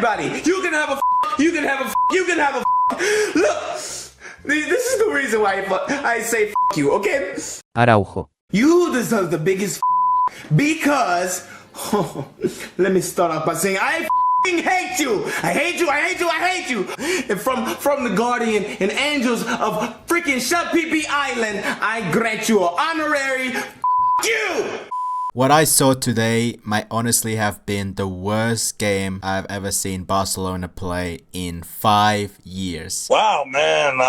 everybody. You can have a you can have a you can have a look. This is the reason why I say you, okay? Araujo. You deserve the biggest because let me start off by saying I hate you. I hate you. I hate you. I hate you. And from the Guardian and Angels of freaking Shut Pee Island, I grant you an honorary you. What I saw today might honestly have been the worst game I've ever seen Barcelona play in 5 years. Wow, man.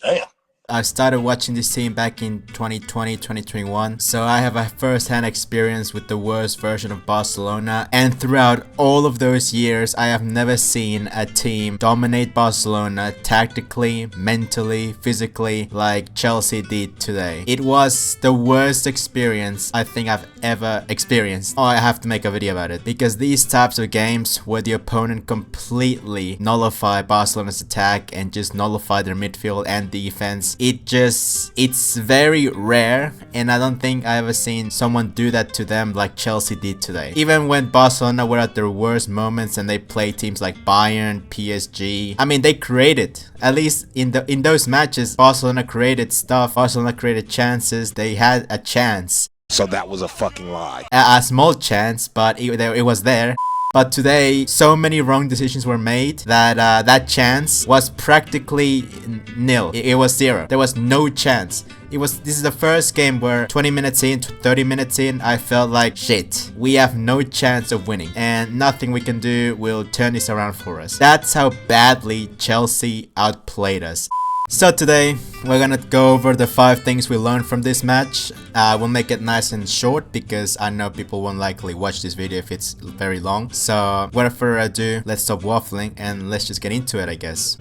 Damn. I started watching this team back in 2020, 2021, so I have a first-hand experience with the worst version of Barcelona, and throughout all of those years, I have never seen a team dominate Barcelona tactically, mentally, physically, like Chelsea did today. It was the worst experience I think I've ever experienced. Oh, I have to make a video about it, because these types of games where the opponent completely nullify Barcelona's attack and just nullify their midfield and defense, it's very rare, and I don't think I ever seen someone do that to them like Chelsea did today. Even when Barcelona were at their worst moments and they played teams like Bayern, PSG, I mean, they created, at least in those matches, Barcelona created stuff, Barcelona created chances, they had a chance. So that was a fucking lie. A small chance, but it was there. But today, so many wrong decisions were made that that chance was practically nil. It was zero. There was no chance. This is the first game where 20 minutes in, 30 minutes in, I felt like shit. We have no chance of winning, and nothing we can do will turn this around for us. That's how badly Chelsea outplayed us. So today, we're gonna go over the 5 things we learned from this match. We'll make it nice and short because I know people won't likely watch this video if it's very long. So without further ado, let's stop waffling and let's just get into it, I guess.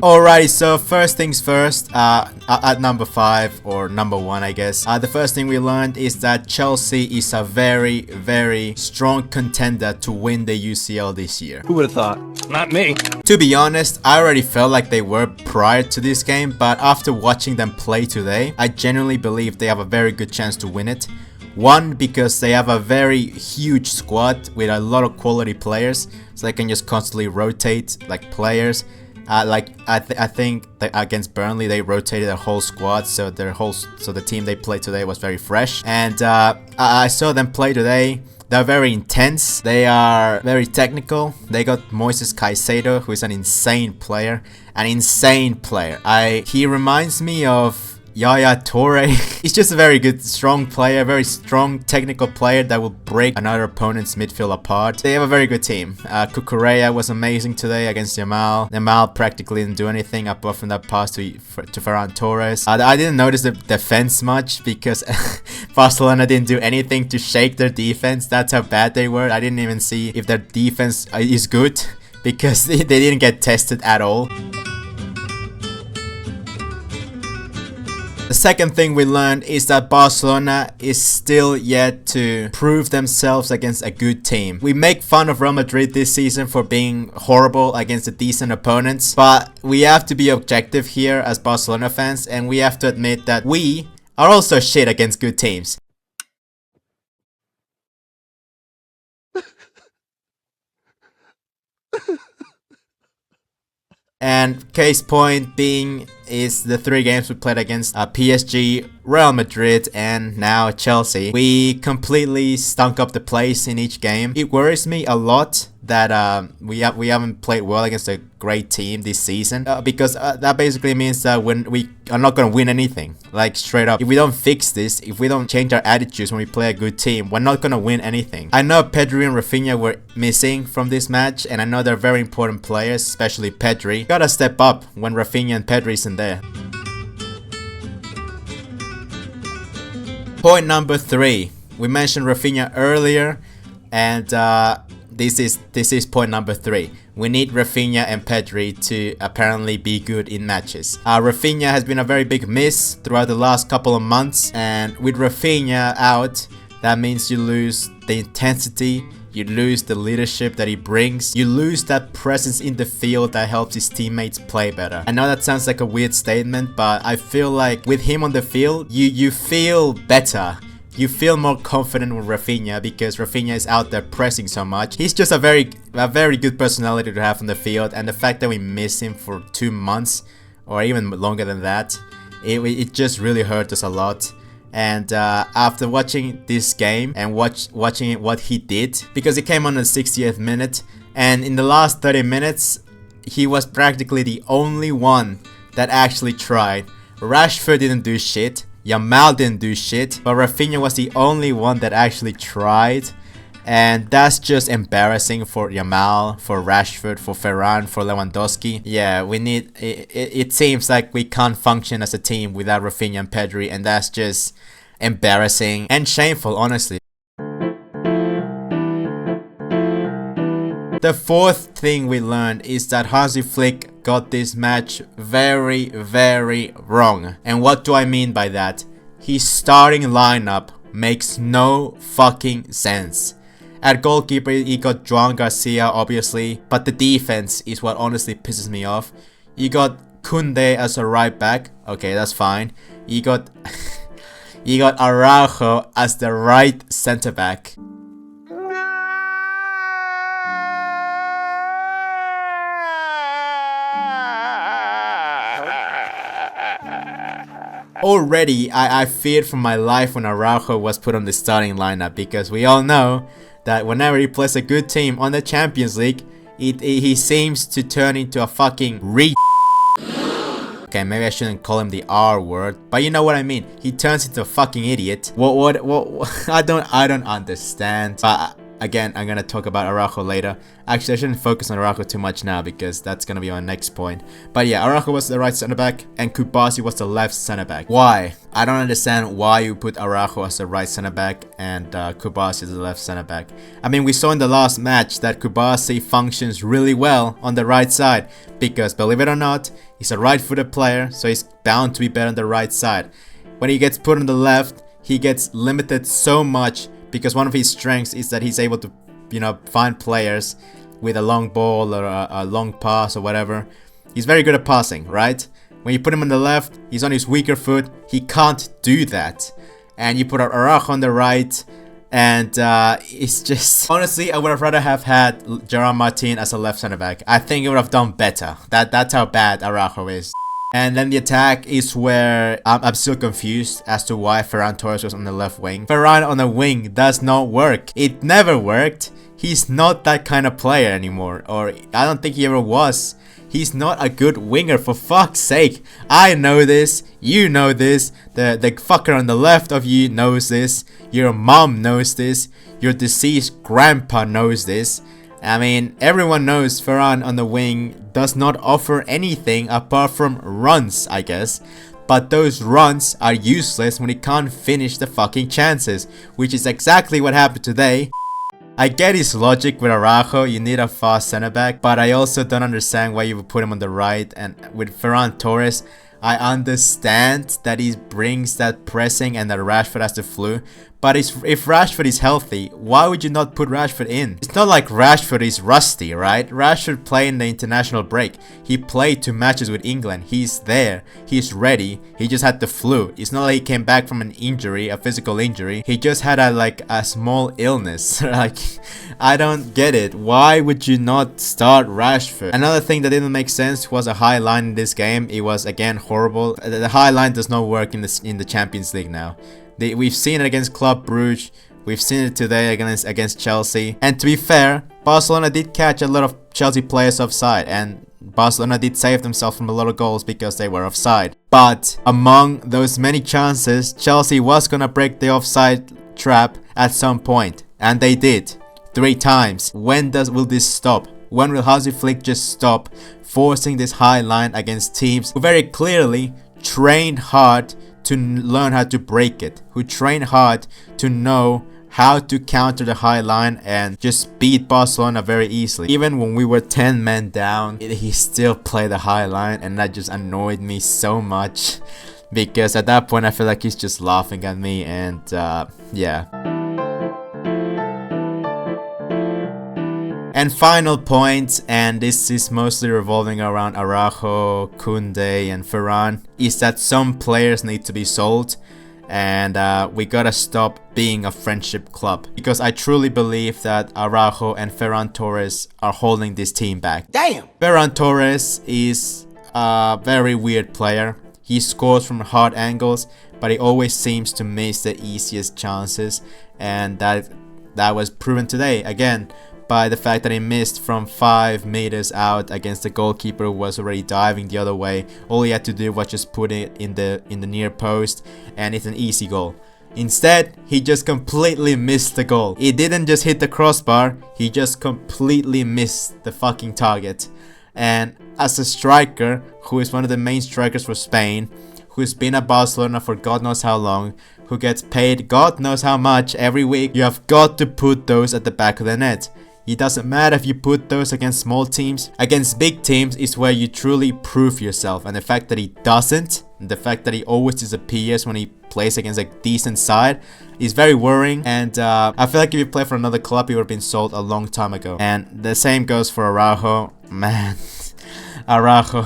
Alrighty, so first things first, at number 5 or number 1, I guess, the first thing we learned is that Chelsea is a very, very strong contender to win the UCL this year. Who would have thought? Not me. To be honest, I already felt like they were prior to this game, but after watching them play today, I genuinely believe they have a very good chance to win it. One, because they have a very huge squad with a lot of quality players, so they can just constantly rotate like players. I think that against Burnley they rotated their whole squad, so the team they played today was very fresh. And I saw them play today. They're very intense. They are very technical. They got Moises Caicedo, who is an insane player. He reminds me of Yaya Toure. He's just a very good, strong player, very strong technical player that will break another opponent's midfield apart. They have a very good team. Cucurella was amazing today against Yamal. Yamal practically didn't do anything apart from that pass to Ferran Torres. I didn't notice the defense much because Barcelona didn't do anything to shake their defense. That's how bad they were. I didn't even see if their defense is good because they didn't get tested at all. The second thing we learned is that Barcelona is still yet to prove themselves against a good team. We make fun of Real Madrid this season for being horrible against the decent opponents, but we have to be objective here as Barcelona fans, and we have to admit that we are also shit against good teams. And case point being is the 3 games we played against PSG, Real Madrid, and now Chelsea. We completely stunk up the place in each game. It worries me a lot that we haven't played well against a great team this season because that basically means that when we are not going to win anything, like straight up. If we don't fix this, if we don't change our attitudes when we play a good team, we're not going to win anything. I know Pedri and Rafinha were missing from this match, and I know they're very important players, especially Pedri. Gotta step up when Rafinha and Pedri isn't there. Point number 3. We mentioned Rafinha earlier, and this is point number 3. We need Rafinha and Pedri to apparently be good in matches. Rafinha has been a very big miss throughout the last couple of months, and with Rafinha out, that means you lose the intensity, You lose the leadership that he brings. You lose that presence in the field that helps his teammates play better. I know that sounds like a weird statement, but I feel like with him on the field, you feel better. You feel more confident with Rafinha because Rafinha is out there pressing so much. He's just a very good personality to have on the field, and the fact that we miss him for 2 months or even longer than that, it just really hurt us a lot. And after watching this game and watching what he did, because he came on the 60th minute, and in the last 30 minutes, he was practically the only one that actually tried. Rashford didn't do shit. Yamal didn't do shit, but Rafinha was the only one that actually tried, and that's just embarrassing for Yamal, for Rashford, for Ferran, for Lewandowski. Yeah, we need. It seems like we can't function as a team without Rafinha and Pedri, and that's just embarrassing and shameful, honestly. The fourth thing we learned is that Hansi Flick got this match very wrong. And what do I mean by that? His starting lineup makes no fucking sense. At goalkeeper, he got Joan Garcia, obviously, but the defense is what honestly pisses me off. You got Koundé as a right back. Okay, that's fine. You got you got Araujo as the right center back. Already, I feared for my life when Araujo was put on the starting lineup, because we all know that whenever he plays a good team on the Champions League, he seems to turn into a fucking Okay, maybe I shouldn't call him the R word, but you know what I mean. He turns into a fucking idiot. What I don't understand. But again, I'm gonna talk about Araujo later. Actually, I shouldn't focus on Araujo too much now because that's gonna be my next point. But yeah, Araujo was the right center back and Kubasi was the left center back. Why? I don't understand why you put Araujo as the right center back and Kubasi as the left center back. I mean, we saw in the last match that Kubasi functions really well on the right side because, believe it or not, he's a right-footed player, so he's bound to be better on the right side. When he gets put on the left, he gets limited so much because one of his strengths is that he's able to, you know, find players with a long ball or a long pass or whatever. He's very good at passing, right? When you put him on the left, he's on his weaker foot. He can't do that. And you put Araujo on the right, and it's just... Honestly, I would have rather have had Gerard Martin as a left center back. I think it would have done better. That's how bad Araujo is. And then the attack is where I'm still confused as to why Ferran Torres was on the left wing. Ferran on the wing does not work. It never worked. He's not that kind of player anymore. Or I don't think he ever was. He's not a good winger, for fuck's sake. I know this. You know this. The fucker on the left of you knows this. Your mom knows this. Your deceased grandpa knows this. I mean, everyone knows Ferran on the wing does not offer anything apart from runs, I guess. But those runs are useless when he can't finish the fucking chances, which is exactly what happened today. I get his logic with Araujo, you need a fast center back, but I also don't understand why you would put him on the right. And with Ferran Torres, I understand that he brings that pressing and that Rashford has the flu. But if Rashford is healthy, why would you not put Rashford in? It's not like Rashford is rusty, right? Rashford played in the international break. He played 2 matches with England. He's there. He's ready. He just had the flu. It's not like he came back from an injury, a physical injury. He just had a small illness. Like, I don't get it. Why would you not start Rashford? Another thing that didn't make sense was a high line in this game. It was again horrible. The high line does not work in the Champions League now. We've seen it against Club Brugge, we've seen it today against Chelsea. And to be fair, Barcelona did catch a lot of Chelsea players offside, and Barcelona did save themselves from a lot of goals because they were offside. But among those many chances, Chelsea was gonna break the offside trap at some point, and they did 3 times. When will this stop? When will Hansi Flick just stop forcing this high line against teams who very clearly trained hard to learn how to break it, who train hard to know how to counter the high line and just beat Barcelona very easily. Even when we were 10 men down, he still played the high line, and that just annoyed me so much because at that point I feel like he's just laughing at me. And yeah. And final point, and this is mostly revolving around Araujo, Koundé, and Ferran, is that some players need to be sold. And we gotta stop being a friendship club, because I truly believe that Araujo and Ferran Torres are holding this team back. Damn! Ferran Torres is a very weird player. He scores from hard angles, but he always seems to miss the easiest chances, and that was proven today again by the fact that he missed from 5 meters out against the goalkeeper who was already diving the other way. All he had to do was just put it in the near post, and it's an easy goal. Instead, he just completely missed the goal. He didn't just hit the crossbar, he just completely missed the fucking target. And as a striker, who is one of the main strikers for Spain, who's been at Barcelona for God knows how long, who gets paid God knows how much every week, you have got to put those at the back of the net. It doesn't matter if you put those against small teams. Against big teams is where you truly prove yourself, and the fact that he doesn't, and the fact that he always disappears when he plays against a decent side is very worrying. And I feel like if he played for another club, he would have been sold a long time ago. And the same goes for Araujo. Man, Araujo.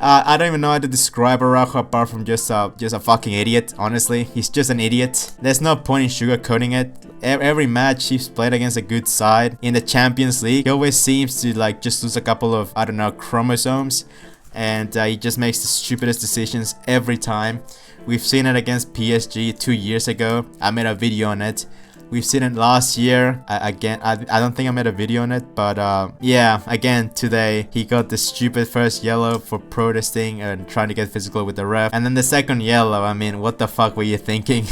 I don't even know how to describe Araujo apart from just a fucking idiot. Honestly, he's just an idiot. There's no point in sugarcoating it. Every match he's played against a good side in the Champions League, he always seems to like just lose a couple of, I don't know, chromosomes, and he just makes the stupidest decisions every time. We've seen it against PSG 2 years ago. I made a video on it. We've seen it last year. Again, I don't think I made a video on it, but yeah, again today he got the stupid first yellow for protesting and trying to get physical with the ref, and then the second yellow. I mean, what the fuck were you thinking?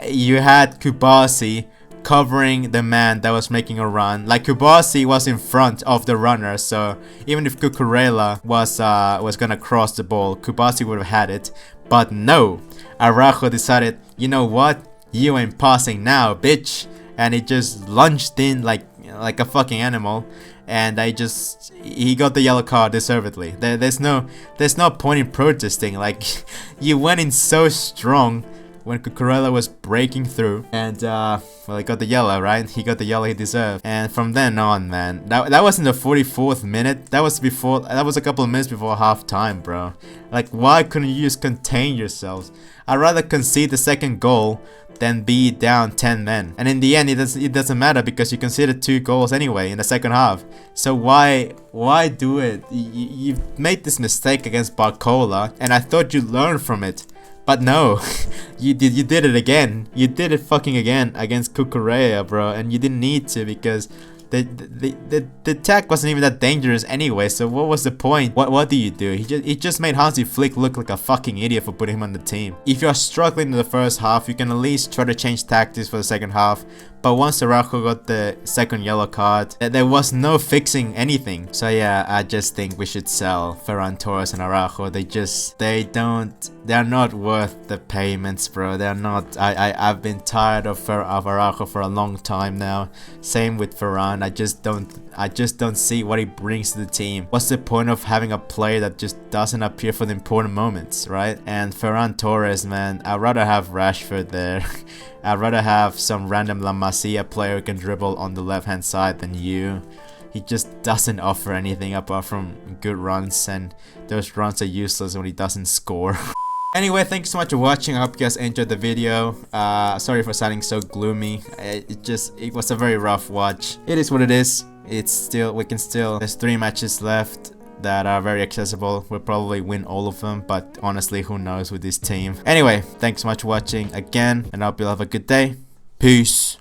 You had Kubasi covering the man that was making a run. Like, Kubasi was in front of the runner, so even if Cucurella was gonna cross the ball, Kubasi would have had it. But no, Araujo decided, you know what? You ain't passing now, bitch. And he just lunged in like a fucking animal, and he got the yellow card deservedly. There's no point in protesting. Like, you went in so strong when Cucurella was breaking through, and well, he got the yellow, right? He got the yellow he deserved. And from then on, man, that was in the 44th minute. That was a couple of minutes before half time, bro. Like, why couldn't you just contain yourselves? I'd rather concede the second goal than be down 10 men. And in the end, it doesn't matter, because you conceded 2 goals anyway in the second half. So why do it? You've made this mistake against Barcola, and I thought you'd learn from it. But no, you did it again. You did it fucking again against Cucurella, bro, and you didn't need to, because the attack wasn't even that dangerous anyway. So what was the point? What do you do? He just made Hansi Flick look like a fucking idiot for putting him on the team. If you're struggling in the first half, you can at least try to change tactics for the second half. But once Araujo got the second yellow card, there was no fixing anything. So yeah, I just think we should sell Ferran Torres and Araujo. They're not worth the payments, bro. They're not. I've been tired of Araujo for a long time now. Same with Ferran. I just don't see what he brings to the team. What's the point of having a player that just doesn't appear for the important moments, right? And Ferran Torres, man, I'd rather have Rashford there. I'd rather have some random La Masia player who can dribble on the left hand side than you. He just doesn't offer anything apart from good runs, and those runs are useless when he doesn't score. Anyway, thanks so much for watching. I hope you guys enjoyed the video. Sorry for sounding so gloomy. It was a very rough watch. It is what it is. There's 3 matches left that are very accessible. We'll probably win all of them, but honestly, who knows with this team. Anyway, thanks so much for watching again, and I hope you'll have a good day. Peace.